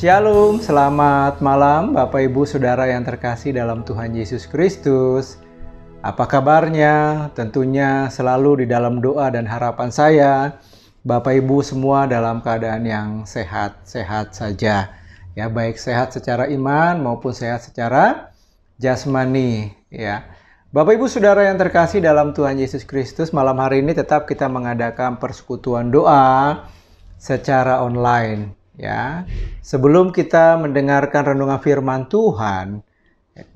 Shalom, selamat malam Bapak Ibu Saudara yang terkasih dalam Tuhan Yesus Kristus. Apa kabarnya? Tentunya selalu di dalam doa dan harapan saya Bapak Ibu semua dalam keadaan yang sehat-sehat saja. Ya, baik sehat secara iman maupun sehat secara jasmani, ya. Bapak Ibu Saudara yang terkasih dalam Tuhan Yesus Kristus, malam hari ini tetap kita mengadakan persekutuan doa secara online. Ya, sebelum kita mendengarkan renungan firman Tuhan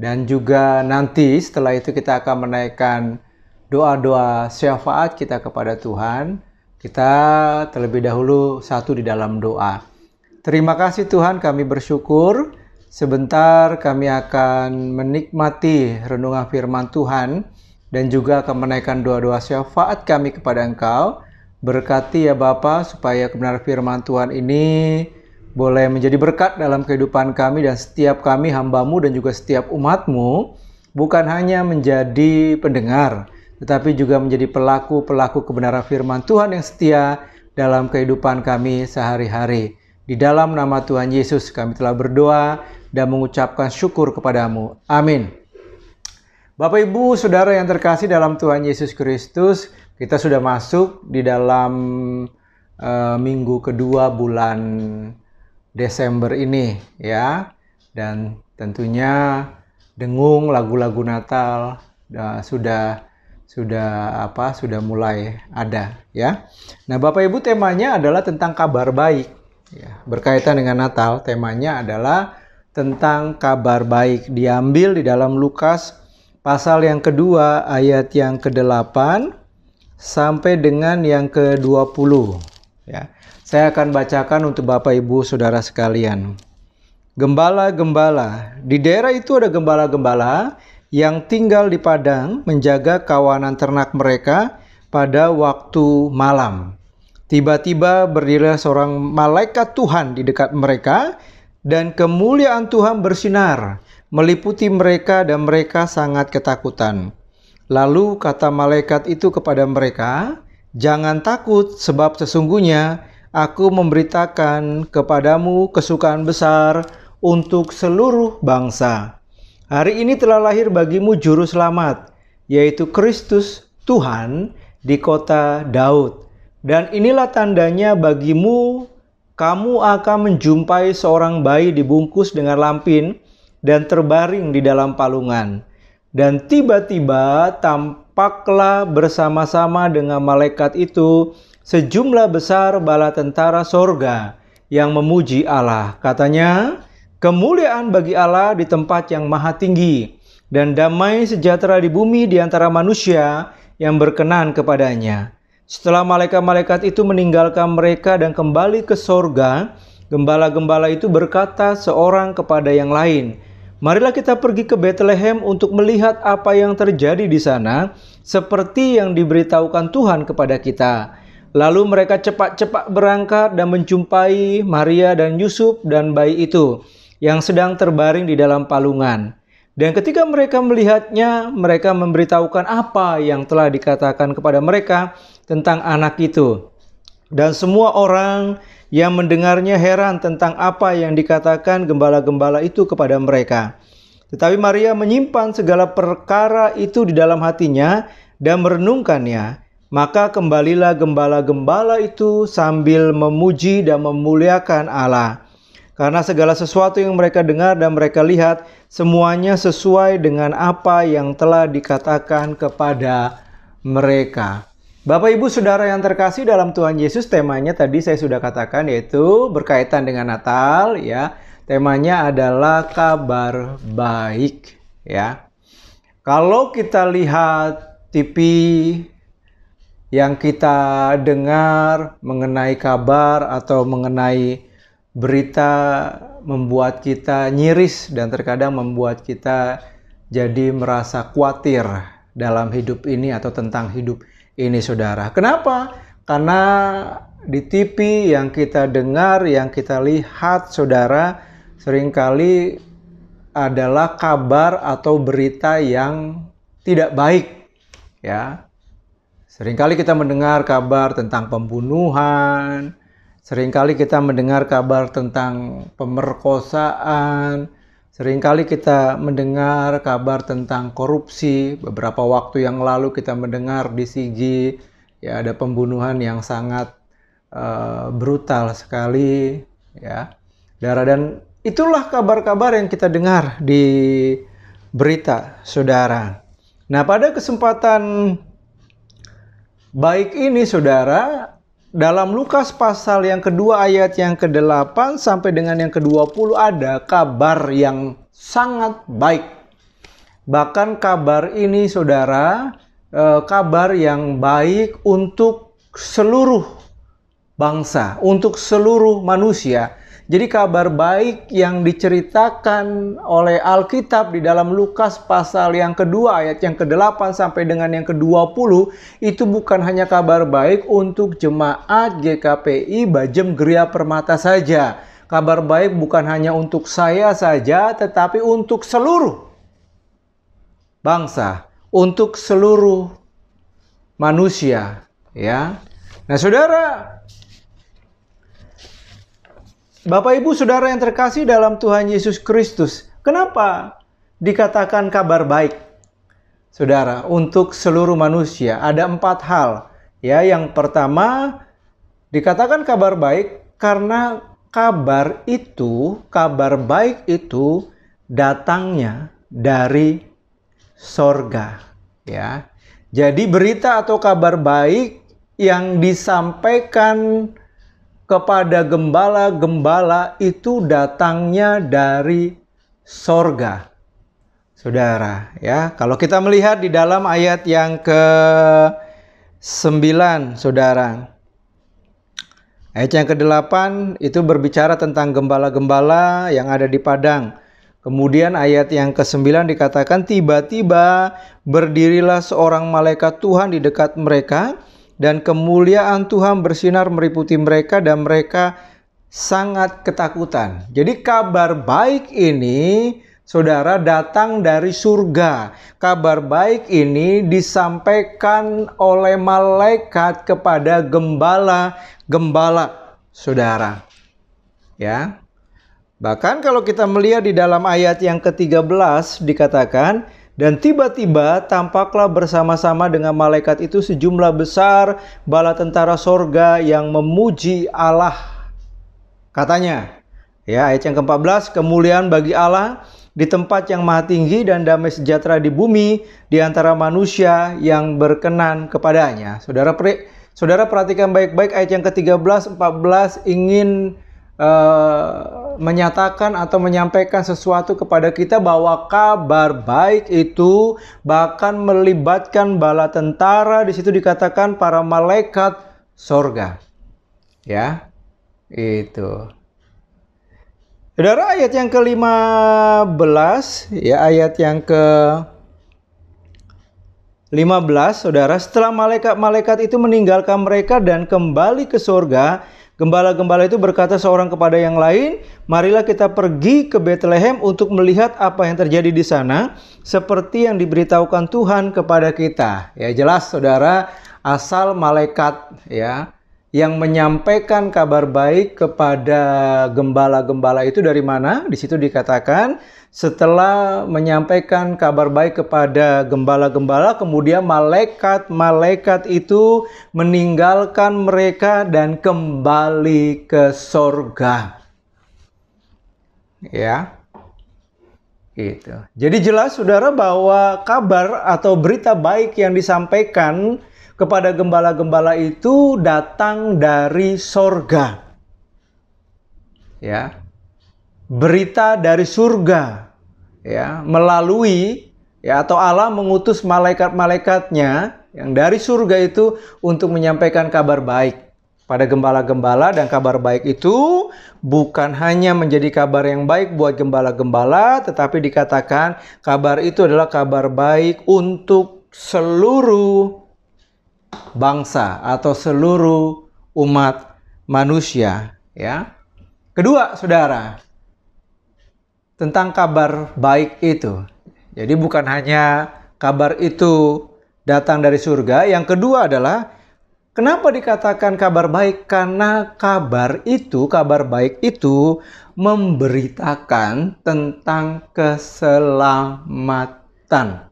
dan juga nanti setelah itu kita akan menaikkan doa-doa syafaat kita kepada Tuhan, kita terlebih dahulu satu di dalam doa. Terima kasih Tuhan, kami bersyukur sebentar kami akan menikmati renungan firman Tuhan dan juga akan menaikkan doa-doa syafaat kami kepada Engkau. Berkati ya Bapa supaya kebenaran firman Tuhan ini boleh menjadi berkat dalam kehidupan kami dan setiap kami hamba-Mu dan juga setiap umat-Mu, bukan hanya menjadi pendengar, tetapi juga menjadi pelaku-pelaku kebenaran firman Tuhan yang setia dalam kehidupan kami sehari-hari. Di dalam nama Tuhan Yesus kami telah berdoa dan mengucapkan syukur kepadamu. Amin. Bapak Ibu Saudara yang terkasih dalam Tuhan Yesus Kristus, kita sudah masuk di dalam minggu kedua bulan Desember ini, ya. Dan tentunya dengung lagu-lagu Natal sudah mulai ada, ya. Nah, Bapak Ibu, temanya adalah tentang kabar baik, ya. Berkaitan dengan Natal, temanya adalah tentang kabar baik. Diambil di dalam Lukas pasal yang kedua ayat yang ke-8 sampai dengan yang ke-20, ya. Saya akan bacakan untuk Bapak Ibu Saudara sekalian. Gembala-gembala, di daerah itu ada gembala-gembala yang tinggal di padang menjaga kawanan ternak mereka pada waktu malam. Tiba-tiba berdirilah seorang malaikat Tuhan di dekat mereka dan kemuliaan Tuhan bersinar meliputi mereka dan mereka sangat ketakutan. Lalu kata malaikat itu kepada mereka, "Jangan takut, sebab sesungguhnya aku memberitakan kepadamu kesukaan besar untuk seluruh bangsa. Hari ini telah lahir bagimu juru selamat, yaitu Kristus Tuhan di kota Daud. Dan inilah tandanya bagimu, kamu akan menjumpai seorang bayi dibungkus dengan lampin dan terbaring di dalam palungan." Dan tiba-tiba tampaklah bersama-sama dengan malaikat itu sejumlah besar bala tentara sorga yang memuji Allah. Katanya, "Kemuliaan bagi Allah di tempat yang maha tinggi, dan damai sejahtera di bumi di antara manusia yang berkenan kepadanya." Setelah malaikat-malaikat itu meninggalkan mereka dan kembali ke sorga, gembala-gembala itu berkata seorang kepada yang lain, "Marilah kita pergi ke Bethlehem untuk melihat apa yang terjadi di sana, seperti yang diberitahukan Tuhan kepada kita." Lalu mereka cepat-cepat berangkat dan menjumpai Maria dan Yusuf dan bayi itu yang sedang terbaring di dalam palungan. Dan ketika mereka melihatnya, mereka memberitahukan apa yang telah dikatakan kepada mereka tentang anak itu. Dan semua orang yang mendengarnya heran tentang apa yang dikatakan gembala-gembala itu kepada mereka. Tetapi Maria menyimpan segala perkara itu di dalam hatinya dan merenungkannya. Maka kembalilah gembala-gembala itu sambil memuji dan memuliakan Allah. Karena segala sesuatu yang mereka dengar dan mereka lihat, semuanya sesuai dengan apa yang telah dikatakan kepada mereka. Bapak Ibu Saudara yang terkasih dalam Tuhan Yesus, temanya tadi saya sudah katakan, yaitu berkaitan dengan Natal, ya. Temanya adalah kabar baik, ya. Kalau kita lihat TV yang kita dengar mengenai kabar atau mengenai berita, membuat kita nyiris dan terkadang membuat kita jadi merasa khawatir dalam hidup ini atau tentang hidup ini, saudara. Kenapa? Karena di TV yang kita dengar, yang kita lihat, saudara, seringkali adalah kabar atau berita yang tidak baik, ya. Seringkali kita mendengar kabar tentang pembunuhan, Seringkali kita mendengar kabar tentang pemerkosaan, seringkali kita mendengar kabar tentang korupsi. Beberapa waktu yang lalu kita mendengar di Sigi, ya ada pembunuhan yang sangat brutal sekali, ya. Dan itulah kabar-kabar yang kita dengar di berita, saudara. Nah, pada kesempatan baik ini, saudara, dalam Lukas pasal yang kedua ayat yang ke-8 sampai dengan yang ke-20 ada kabar yang sangat baik. Bahkan kabar ini, saudara, kabar yang baik untuk seluruh bangsa, untuk seluruh manusia. Jadi kabar baik yang diceritakan oleh Alkitab di dalam Lukas pasal yang kedua ayat yang ke-8 sampai dengan yang ke-20 itu bukan hanya kabar baik untuk jemaat GKPI Bajem Geria Permata saja. Kabar baik bukan hanya untuk saya saja, tetapi untuk seluruh bangsa, untuk seluruh manusia, ya. Nah, saudara, Bapak Ibu Saudara yang terkasih dalam Tuhan Yesus Kristus, kenapa dikatakan kabar baik? Saudara, untuk seluruh manusia ada 4 hal. Ya, yang pertama dikatakan kabar baik karena kabar baik itu datangnya dari sorga. Ya, jadi berita atau kabar baik yang disampaikan kepada gembala-gembala itu datangnya dari sorga. Saudara, ya, kalau kita melihat di dalam ayat yang ke-9, saudara. Ayat yang ke-8 itu berbicara tentang gembala-gembala yang ada di padang. Kemudian ayat yang ke-9 dikatakan, tiba-tiba berdirilah seorang malaikat Tuhan di dekat mereka, dan kemuliaan Tuhan bersinar meliputi mereka dan mereka sangat ketakutan. Jadi kabar baik ini, saudara, datang dari surga. Kabar baik ini disampaikan oleh malaikat kepada gembala-gembala, saudara. Ya. Bahkan kalau kita melihat di dalam ayat yang ke-13 dikatakan, dan tiba-tiba tampaklah bersama-sama dengan malaikat itu sejumlah besar bala tentara sorga yang memuji Allah. Katanya, ya, ayat yang ke-14, kemuliaan bagi Allah di tempat yang maha tinggi dan damai sejahtera di bumi di antara manusia yang berkenan kepadanya. Saudara perhatikan baik-baik ayat yang ke-13, 14 ingin menyatakan atau menyampaikan sesuatu kepada kita bahwa kabar baik itu bahkan melibatkan bala tentara. Di situ dikatakan para malaikat sorga. Ya, itu. Saudara, ayat yang ke-15, ya, ayat yang ke-15, saudara, setelah malaikat-malaikat itu meninggalkan mereka dan kembali ke sorga, gembala-gembala itu berkata seorang kepada yang lain, marilah kita pergi ke Bethlehem untuk melihat apa yang terjadi di sana, seperti yang diberitahukan Tuhan kepada kita. Ya, jelas, saudara, asal malaikat, ya, yang menyampaikan kabar baik kepada gembala-gembala itu dari mana? Di situ dikatakan, setelah menyampaikan kabar baik kepada gembala-gembala, kemudian malaikat-malaikat itu meninggalkan mereka dan kembali ke sorga. Ya, gitu. Jadi jelas, saudara, bahwa kabar atau berita baik yang disampaikan kepada gembala-gembala itu datang dari sorga. Ya. Berita dari surga, ya, melalui, ya, atau Allah mengutus malaikat-malaikatnya yang dari surga itu untuk menyampaikan kabar baik pada gembala-gembala. Dan kabar baik itu bukan hanya menjadi kabar yang baik buat gembala-gembala, tetapi dikatakan kabar itu adalah kabar baik untuk seluruh bangsa atau seluruh umat manusia, ya. Kedua, saudara, tentang kabar baik itu. Jadi bukan hanya kabar itu datang dari surga. Yang kedua adalah Kenapa dikatakan kabar baik? Karena kabar baik itu memberitakan tentang keselamatan.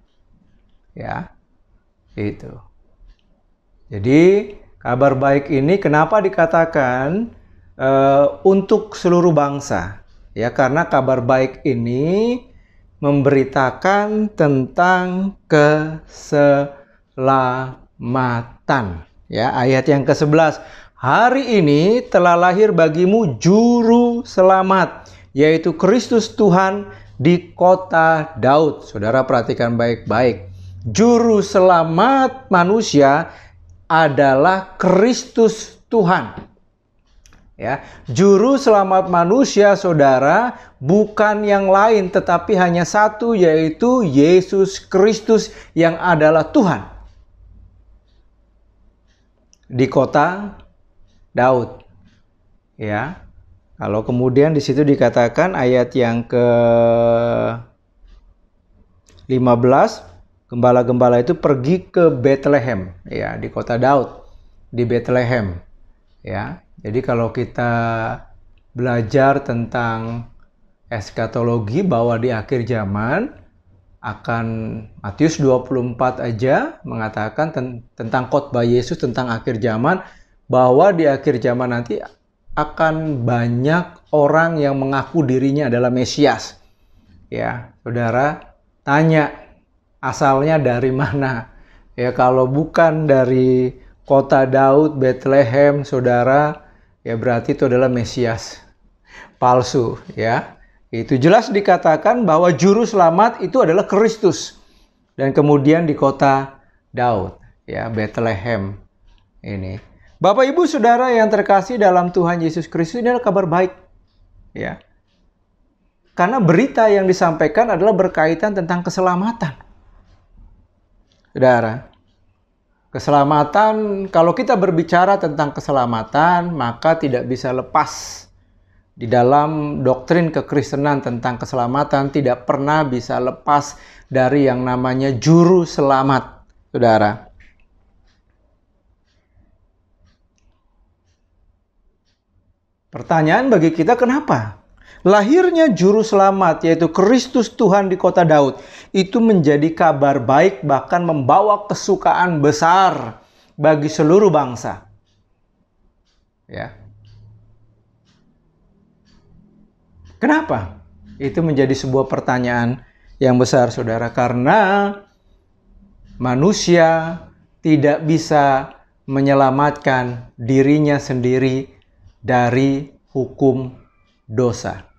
Ya, itu. Jadi, kabar baik ini kenapa dikatakan untuk seluruh bangsa? Ya, karena kabar baik ini memberitakan tentang keselamatan. Ya, ayat yang ke-11. Hari ini telah lahir bagimu juru selamat, yaitu Kristus Tuhan di kota Daud. Saudara perhatikan baik-baik. Juru selamat manusia adalah Kristus Tuhan. Ya, juru selamat manusia, saudara, bukan yang lain tetapi hanya satu, yaitu Yesus Kristus yang adalah Tuhan di kota Daud. Ya. Kalau kemudian di situ dikatakan ayat yang ke-15, gembala-gembala itu pergi ke Bethlehem, ya, di kota Daud, di Bethlehem. Ya. Jadi kalau kita belajar tentang eskatologi bahwa di akhir zaman akan Matius 24 aja mengatakan tentang khotbah Yesus tentang akhir zaman, bahwa di akhir zaman nanti akan banyak orang yang mengaku dirinya adalah Mesias. Ya, saudara, tanya asalnya dari mana? Ya, kalau bukan dari kota Daud, Bethlehem, saudara, ya berarti itu adalah Mesias palsu, ya. Itu jelas dikatakan bahwa juru selamat itu adalah Kristus. Dan kemudian di kota Daud, ya, Bethlehem ini. Bapak Ibu Saudara yang terkasih dalam Tuhan Yesus Kristus, ini adalah kabar baik. Ya. Karena berita yang disampaikan adalah berkaitan tentang keselamatan. Saudara, keselamatan, kalau kita berbicara tentang keselamatan, maka tidak bisa lepas. Di dalam doktrin kekristenan tentang keselamatan tidak pernah bisa lepas dari yang namanya juru selamat, saudara. Pertanyaan bagi kita, kenapa? Lahirnya juru selamat, yaitu Kristus Tuhan di kota Daud, itu menjadi kabar baik, bahkan membawa kesukaan besar bagi seluruh bangsa. Ya. Kenapa? Itu menjadi sebuah pertanyaan yang besar, saudara. Karena manusia tidak bisa menyelamatkan dirinya sendiri dari hukum dosa.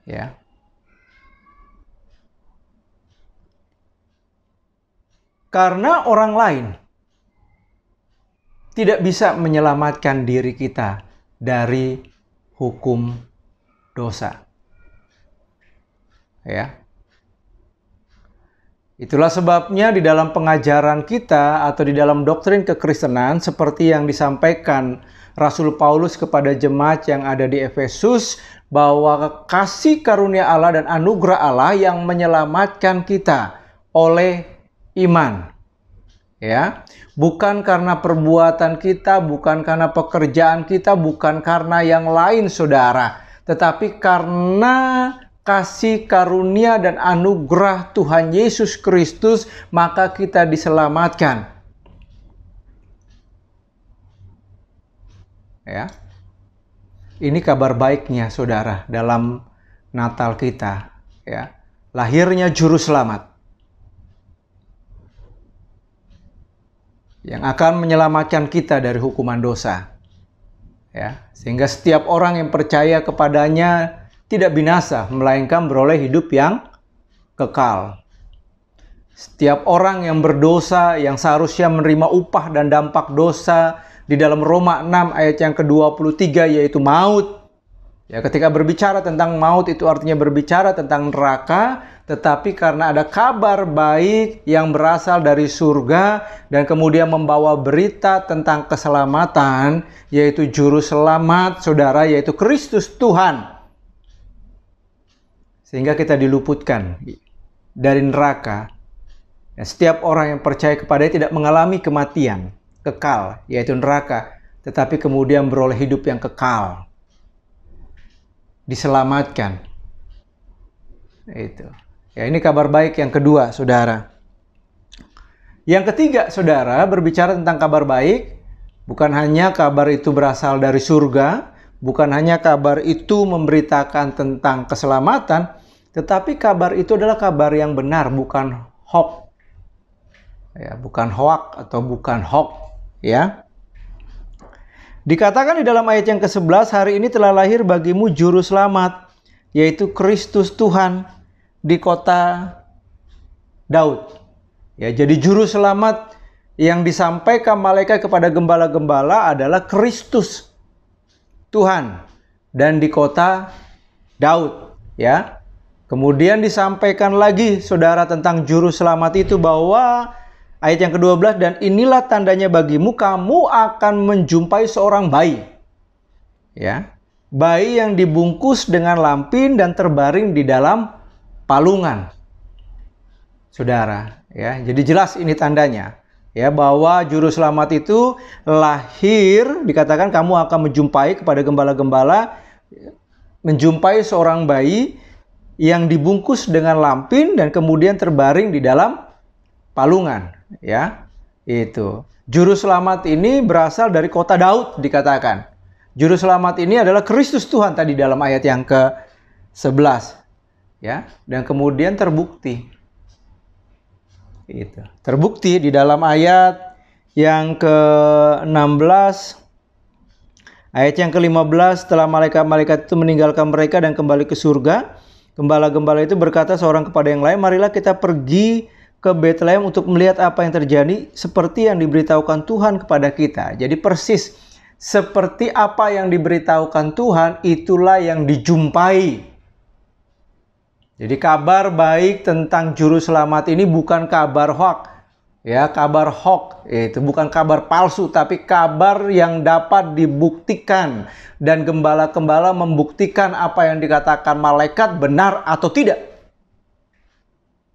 Ya. Karena orang lain tidak bisa menyelamatkan diri kita dari hukum dosa. Ya. Itulah sebabnya di dalam pengajaran kita atau di dalam doktrin kekristenan seperti yang disampaikan Rasul Paulus kepada jemaat yang ada di Efesus, bahwa kasih karunia Allah dan anugerah Allah yang menyelamatkan kita oleh iman. Ya, bukan karena perbuatan kita, bukan karena pekerjaan kita, bukan karena yang lain, saudara, tetapi karena kasih karunia dan anugerah Tuhan Yesus Kristus, maka kita diselamatkan. Ya, ini kabar baiknya, saudara, dalam Natal kita. Ya, lahirnya Juru Selamat yang akan menyelamatkan kita dari hukuman dosa. Ya, sehingga setiap orang yang percaya kepadanya tidak binasa, melainkan beroleh hidup yang kekal. Setiap orang yang berdosa, yang seharusnya menerima upah dan dampak dosa, di dalam Roma 6 ayat yang ke-23, yaitu maut. Ya, ketika berbicara tentang maut itu artinya berbicara tentang neraka, tetapi karena ada kabar baik yang berasal dari surga dan kemudian membawa berita tentang keselamatan, yaitu Juru Selamat, saudara, yaitu Kristus Tuhan. Sehingga kita diluputkan dari neraka Dan setiap orang yang percaya kepadanya tidak mengalami kematian kekal, yaitu neraka, tetapi kemudian beroleh hidup yang kekal. Diselamatkan. Itu. Ya, ini kabar baik yang kedua, saudara. Yang ketiga, saudara, berbicara tentang kabar baik, bukan hanya kabar itu berasal dari surga, bukan hanya kabar itu memberitakan tentang keselamatan, tetapi kabar itu adalah kabar yang benar, bukan hoax. Ya, bukan hoax atau bukan hoax, ya. Dikatakan di dalam ayat yang ke-11, hari ini telah lahir bagimu juru selamat, yaitu Kristus Tuhan di kota Daud. Ya, jadi juru selamat yang disampaikan malaikat kepada gembala-gembala adalah Kristus Tuhan dan di kota Daud, ya. Kemudian disampaikan lagi, saudara, tentang juru selamat itu bahwa ayat yang ke-12, dan inilah tandanya bagimu, kamu akan menjumpai seorang bayi. Ya. Bayi yang dibungkus dengan lampin dan terbaring di dalam palungan. Saudara, ya. Jadi jelas ini tandanya, ya, bahwa juru selamat itu lahir, dikatakan kamu akan menjumpai kepada gembala-gembala, menjumpai seorang bayi yang dibungkus dengan lampin dan kemudian terbaring di dalam palungan, ya. Itu. Juru selamat ini berasal dari kota Daud, dikatakan. Juru selamat ini adalah Kristus Tuhan tadi dalam ayat yang ke-11, ya. Dan kemudian terbukti. Itu. Terbukti di dalam ayat yang ke-16, ayat yang ke-15, setelah malaikat-malaikat itu meninggalkan mereka dan kembali ke surga, gembala-gembala itu berkata seorang kepada yang lain, marilah kita pergi ke Betlehem untuk melihat apa yang terjadi seperti yang diberitahukan Tuhan kepada kita. Jadi persis seperti apa yang diberitahukan Tuhan, itulah yang dijumpai. Jadi kabar baik tentang juru selamat ini bukan kabar hoax. Ya, kabar hoax itu bukan kabar palsu, tapi kabar yang dapat dibuktikan dan gembala-gembala membuktikan apa yang dikatakan malaikat benar atau tidak.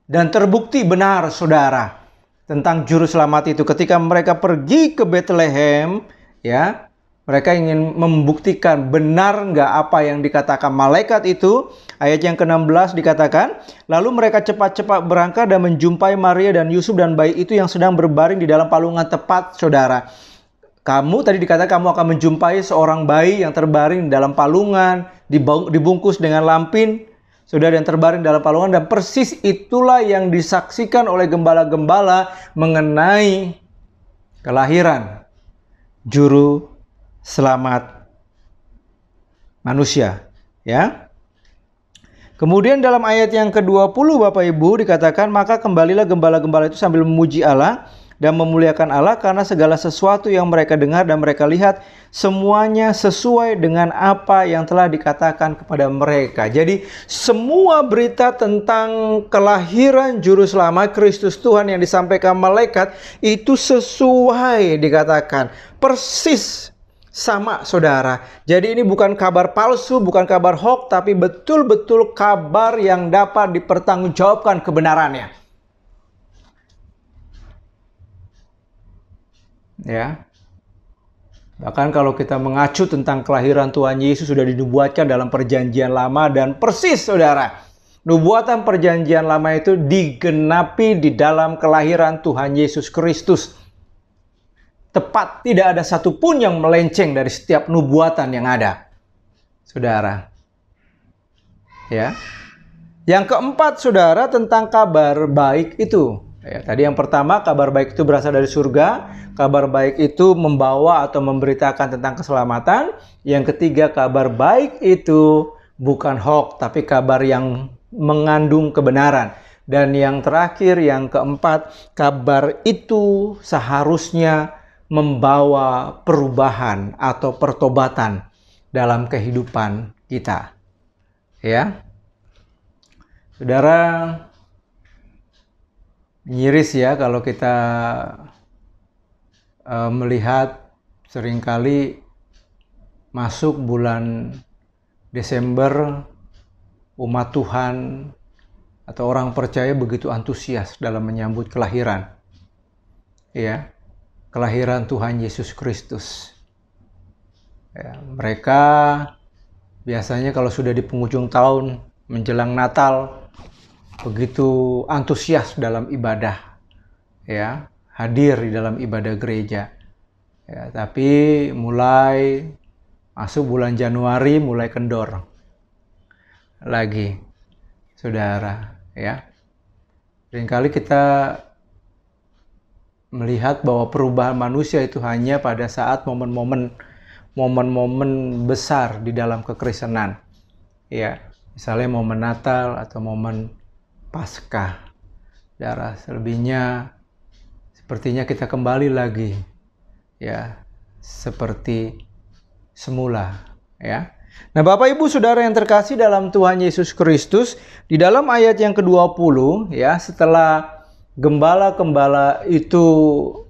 Dan terbukti benar, saudara, tentang juru selamat itu. Ketika mereka pergi ke Betlehem, ya, mereka ingin membuktikan benar nggak apa yang dikatakan malaikat itu. Ayat yang ke-16 dikatakan, lalu mereka cepat-cepat berangkat dan menjumpai Maria dan Yusuf dan bayi itu yang sedang berbaring di dalam palungan. Tepat, saudara. Kamu tadi dikatakan kamu akan menjumpai seorang bayi yang terbaring di dalam palungan, dibungkus dengan lampin, saudara, yang terbaring dalam palungan. Dan persis itulah yang disaksikan oleh gembala-gembala mengenai kelahiran juru selamat manusia, ya. Kemudian dalam ayat yang ke-20 Bapak Ibu dikatakan, maka kembalilah gembala-gembala itu sambil memuji Allah dan memuliakan Allah karena segala sesuatu yang mereka dengar dan mereka lihat semuanya sesuai dengan apa yang telah dikatakan kepada mereka. Jadi semua berita tentang kelahiran juru selamat Kristus Tuhan yang disampaikan malaikat itu sesuai, dikatakan persis sama, saudara. Jadi ini bukan kabar palsu, bukan kabar hoax, tapi betul-betul kabar yang dapat dipertanggungjawabkan kebenarannya. Ya. Bahkan kalau kita mengacu tentang kelahiran Tuhan Yesus sudah dinubuatkan dalam perjanjian lama dan persis, saudara. Nubuatan perjanjian lama itu digenapi di dalam kelahiran Tuhan Yesus Kristus. Tepat, tidak ada satupun yang melenceng dari setiap nubuatan yang ada, saudara. Ya. Yang keempat, saudara, tentang kabar baik itu. Ya, tadi yang pertama, kabar baik itu berasal dari surga. Kabar baik itu membawa atau memberitakan tentang keselamatan. Yang ketiga, kabar baik itu bukan hoax, tapi kabar yang mengandung kebenaran. Dan yang terakhir, yang keempat, kabar itu seharusnya membawa perubahan atau pertobatan dalam kehidupan kita. Ya. Saudara, miris ya kalau kita melihat seringkali masuk bulan Desember, umat Tuhan atau orang percaya begitu antusias dalam menyambut kelahiran, ya, kelahiran Tuhan Yesus Kristus. Ya, mereka biasanya kalau sudah di penghujung tahun menjelang Natal begitu antusias dalam ibadah, ya, hadir di dalam ibadah gereja. Ya, tapi mulai masuk bulan Januari mulai kendor lagi, saudara, ya. Seringkali kita melihat bahwa perubahan manusia itu hanya pada saat momen-momen besar di dalam kekristenan. Ya, misalnya momen Natal atau momen Paskah. Saudara, selebihnya sepertinya kita kembali lagi, ya, seperti semula, ya. Nah, Bapak Ibu Saudara yang terkasih dalam Tuhan Yesus Kristus, di dalam ayat yang ke-20, ya, setelah gembala-gembala itu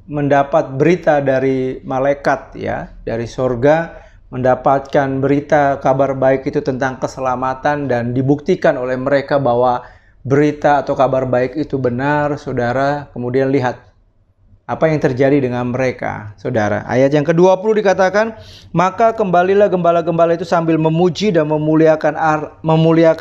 mendapat berita dari malaikat, ya, dari sorga, mendapatkan berita kabar baik itu tentang keselamatan dan dibuktikan oleh mereka bahwa berita atau kabar baik itu benar, saudara. Kemudian lihat apa yang terjadi dengan mereka, saudara. Ayat yang ke-20 dikatakan, maka kembalilah gembala-gembala itu sambil memuji dan memuliakan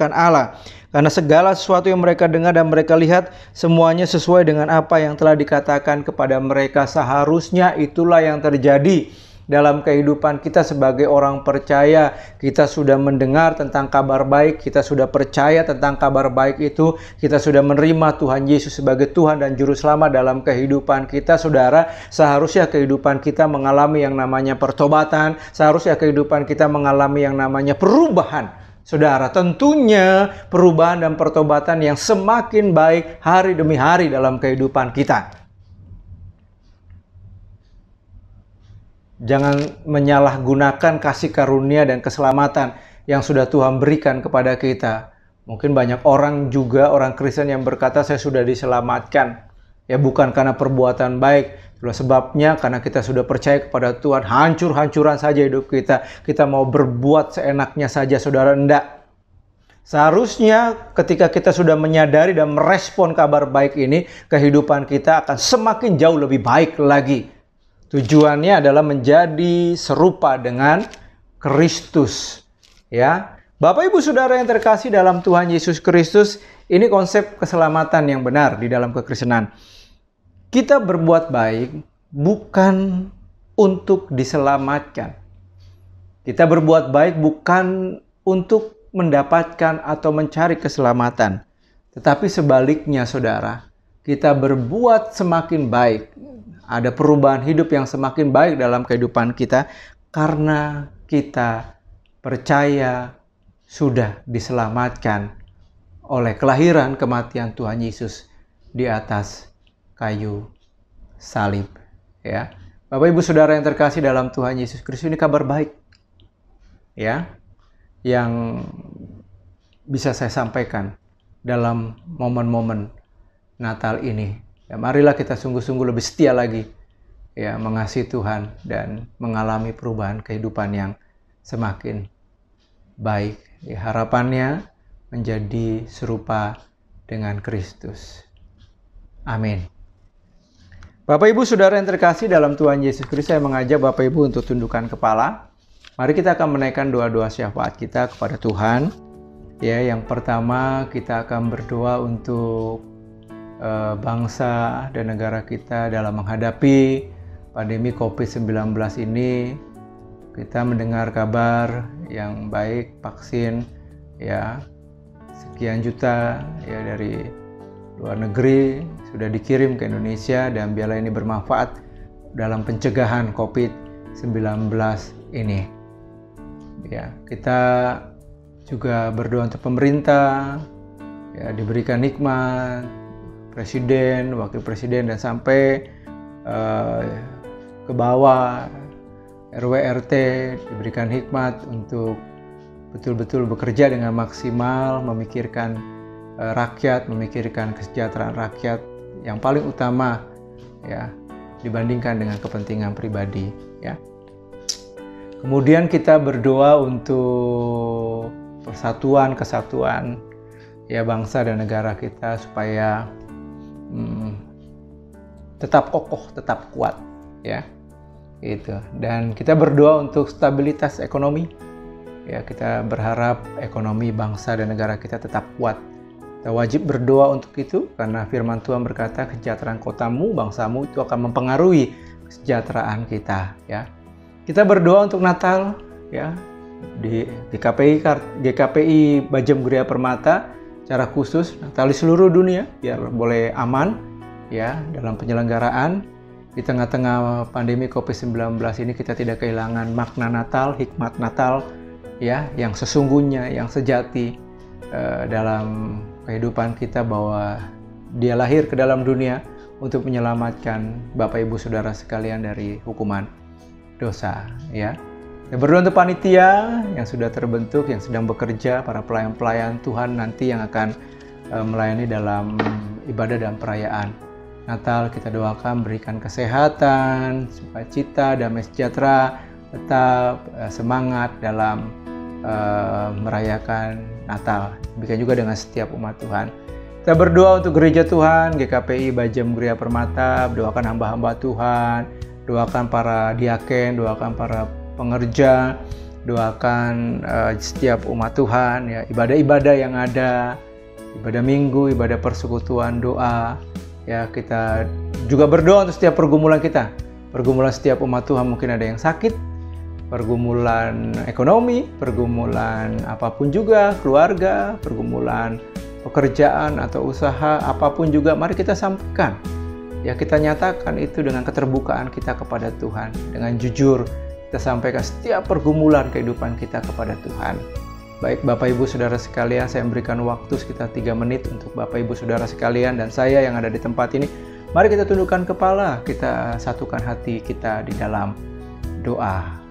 Allah. Karena segala sesuatu yang mereka dengar dan mereka lihat, semuanya sesuai dengan apa yang telah dikatakan kepada mereka. Seharusnya itulah yang terjadi dalam kehidupan kita sebagai orang percaya. Kita sudah mendengar tentang kabar baik, kita sudah percaya tentang kabar baik itu, kita sudah menerima Tuhan Yesus sebagai Tuhan dan Juru Selamat dalam kehidupan kita, saudara. Seharusnya kehidupan kita mengalami yang namanya pertobatan, seharusnya kehidupan kita mengalami yang namanya perubahan, saudara. Tentunya perubahan dan pertobatan yang semakin baik hari demi hari dalam kehidupan kita. Jangan menyalahgunakan kasih karunia dan keselamatan yang sudah Tuhan berikan kepada kita. Mungkin banyak orang juga, orang Kristen yang berkata, saya sudah diselamatkan. Ya, bukan karena perbuatan baik. Itulah sebabnya karena kita sudah percaya kepada Tuhan, hancur-hancuran saja hidup kita. Kita mau berbuat seenaknya saja, saudara. Enggak. Seharusnya ketika kita sudah menyadari dan merespon kabar baik ini, kehidupan kita akan semakin jauh lebih baik lagi. Tujuannya adalah menjadi serupa dengan Kristus, ya. Bapak Ibu Saudara yang terkasih dalam Tuhan Yesus Kristus, ini konsep keselamatan yang benar di dalam kekristenan. Kita berbuat baik bukan untuk diselamatkan. Kita berbuat baik bukan untuk mendapatkan atau mencari keselamatan. Tetapi sebaliknya, saudara, kita berbuat semakin baik. Ada perubahan hidup yang semakin baik dalam kehidupan kita karena kita percaya sudah diselamatkan oleh kelahiran kematian Tuhan Yesus di atas kayu salib, ya. Bapak Ibu Saudara yang terkasih dalam Tuhan Yesus Kristus, ini kabar baik, ya, yang bisa saya sampaikan dalam momen-momen Natal ini. Ya, marilah kita sungguh-sungguh lebih setia lagi, ya, mengasihi Tuhan dan mengalami perubahan kehidupan yang semakin baik. Ya, harapannya menjadi serupa dengan Kristus. Amin. Bapak Ibu Saudara yang terkasih dalam Tuhan Yesus Kristus, saya mengajak Bapak Ibu untuk tundukkan kepala. Mari kita akan menaikkan doa-doa syafaat kita kepada Tuhan. Ya, yang pertama kita akan berdoa untuk bangsa dan negara kita dalam menghadapi pandemi COVID-19 ini. Kita mendengar kabar yang baik, vaksin, ya, sekian juta, ya, dari luar negeri sudah dikirim ke Indonesia, dan biarlah ini bermanfaat dalam pencegahan COVID-19 ini. Ya, kita juga berdoa untuk pemerintah, ya, diberikan nikmat, presiden, wakil presiden, dan sampai ke bawah RW RT diberikan hikmat untuk betul-betul bekerja dengan maksimal, memikirkan rakyat, memikirkan kesejahteraan rakyat yang paling utama, ya, dibandingkan dengan kepentingan pribadi, ya. Kemudian kita berdoa untuk persatuan, kesatuan ya bangsa dan negara kita supaya tetap kokoh, tetap kuat, ya. Itu. Dan kita berdoa untuk stabilitas ekonomi. Ya, kita berharap ekonomi bangsa dan negara kita tetap kuat. Kita wajib berdoa untuk itu karena firman Tuhan berkata kesejahteraan kotamu, bangsamu itu akan mempengaruhi kesejahteraan kita, ya. Kita berdoa untuk Natal, ya. Di GKPI Bajem Geria Permata secara khusus Natal di seluruh dunia biar boleh aman, ya, dalam penyelenggaraan. Di tengah-tengah pandemi COVID-19 ini kita tidak kehilangan makna Natal, hikmat Natal, ya, yang sesungguhnya, yang sejati dalam kehidupan kita, bahwa Dia lahir ke dalam dunia untuk menyelamatkan Bapak Ibu Saudara sekalian dari hukuman dosa, ya. Kita berdoa untuk panitia yang sudah terbentuk, yang sedang bekerja, para pelayan-pelayan Tuhan nanti yang akan melayani dalam ibadah dan perayaan Natal. Kita doakan berikan kesehatan, sukacita, damai sejahtera, tetap semangat dalam merayakan Natal. Demikian juga dengan setiap umat Tuhan. Kita berdoa untuk gereja Tuhan, GKPI Bajem Geria Permata, doakan hamba-hamba Tuhan, doakan para diaken, doakan para pengerja, doakan setiap umat Tuhan, ya, ibadah-ibadah yang ada, ibadah minggu, ibadah persekutuan, doa. Ya, kita juga berdoa untuk setiap pergumulan kita. Pergumulan setiap umat Tuhan, mungkin ada yang sakit, pergumulan ekonomi, pergumulan apapun juga, keluarga, pergumulan pekerjaan atau usaha, apapun juga, mari kita sampaikan. Ya, kita nyatakan itu dengan keterbukaan kita kepada Tuhan. Dengan jujur, kita sampaikan setiap pergumulan kehidupan kita kepada Tuhan. Baik Bapak Ibu Saudara sekalian, saya memberikan waktu sekitar 3 menit untuk Bapak Ibu Saudara sekalian dan saya yang ada di tempat ini. Mari kita tundukkan kepala, kita satukan hati kita di dalam doa.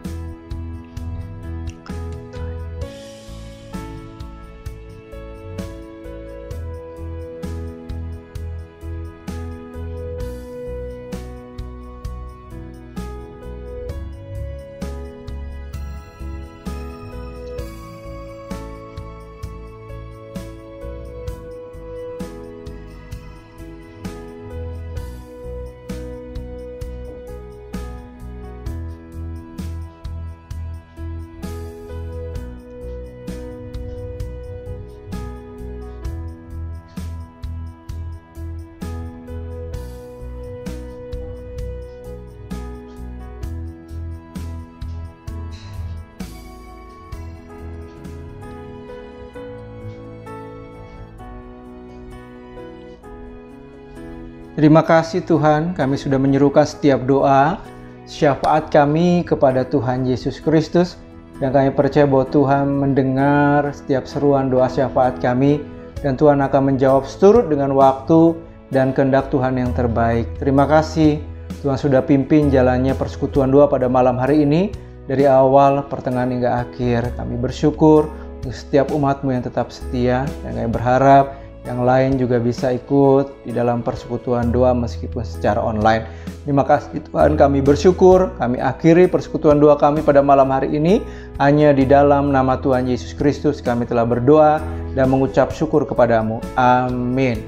Terima kasih Tuhan, kami sudah menyerukan setiap doa, syafaat kami kepada Tuhan Yesus Kristus, dan kami percaya bahwa Tuhan mendengar setiap seruan doa syafaat kami, dan Tuhan akan menjawab seturut dengan waktu dan kehendak Tuhan yang terbaik. Terima kasih Tuhan sudah pimpin jalannya persekutuan doa pada malam hari ini, dari awal, pertengahan hingga akhir. Kami bersyukur untuk setiap umat-Mu yang tetap setia, dan kami berharap yang lain juga bisa ikut di dalam persekutuan doa meskipun secara online. Terima kasih Tuhan, kami bersyukur. Kami akhiri persekutuan doa kami pada malam hari ini. Hanya di dalam nama Tuhan Yesus Kristus kami telah berdoa dan mengucap syukur kepadamu. Amin.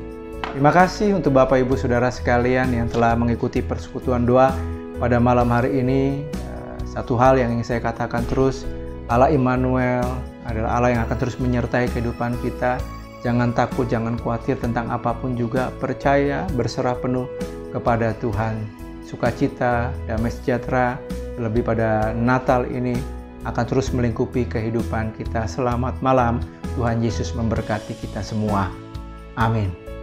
Terima kasih untuk Bapak Ibu Saudara sekalian yang telah mengikuti persekutuan doa pada malam hari ini. Satu hal yang ingin saya katakan terus, Allah Immanuel adalah Allah yang akan terus menyertai kehidupan kita. Jangan takut, jangan khawatir tentang apapun juga. Percaya, berserah penuh kepada Tuhan. Sukacita, damai sejahtera, lebih pada Natal ini akan terus melingkupi kehidupan kita. Selamat malam, Tuhan Yesus memberkati kita semua. Amin.